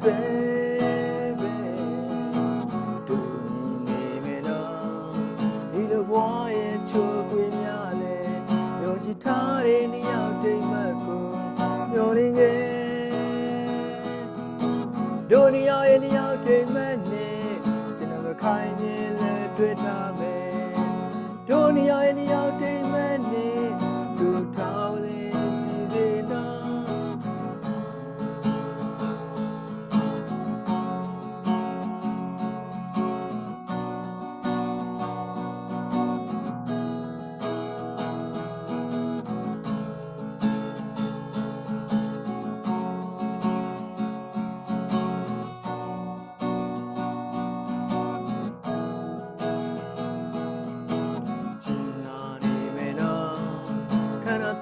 seven do ni me no ni lo bwa ye chu kwi mya le yo ji tha de ni yaw dai mat ko myo rin ge do ni yaw ye ni yaw dai mat ne jin no khai ni le twit tha me do ni yaw ye ni yaw dai mat ne du thao de ti de no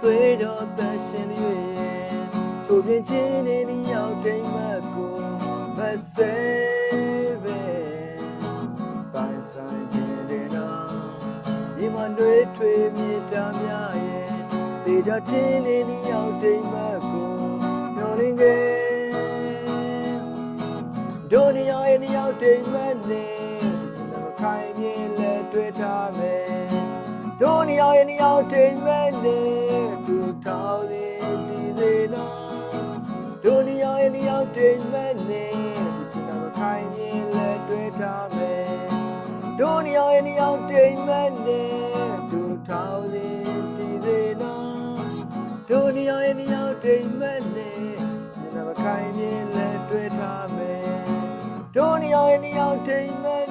သွေးကြောသက်ရှင်တွေချိုးပြင်းချင်းနေရောက်တိမ်မတ်ကိုမဆဲပဲတိုင်းဆိုင်ခြင်းတွေနော်ဒီမနှွေးထွေးမြေတားများရဲ့တေကြချင်းနေရောက်တိမ်မတ်ကိုမျောလင်းခဲ့ဒိုနီယာရဲ့ရောက်တိမ်မတ်နဲ့ခိုင်မြဲလဲတွေ့ထားမယ်ဒိုနီယာရဲ့ရောက်တိမ်မတ်နဲ့သူထောက်စီဒီစေနော်ဒိုနီယာရဲ့ရောက်တိမ်မတ်နဲ့ကျွန်တော်ခိုင်မြဲလဲတွေ့ထားမယ်ဒိုနီယာရဲ့ရောက်တိမ်မတ်နဲ့သူထောက်စီဒီစေနော်ဒိုနီယာရဲ့ရောက်တိမ်မတ်နဲ့ကျွန်တော်ခိုင်မြဲလဲတွေ့ထားမယ်ဒိုနီယာရဲ့ရောက်တိမ်မတ်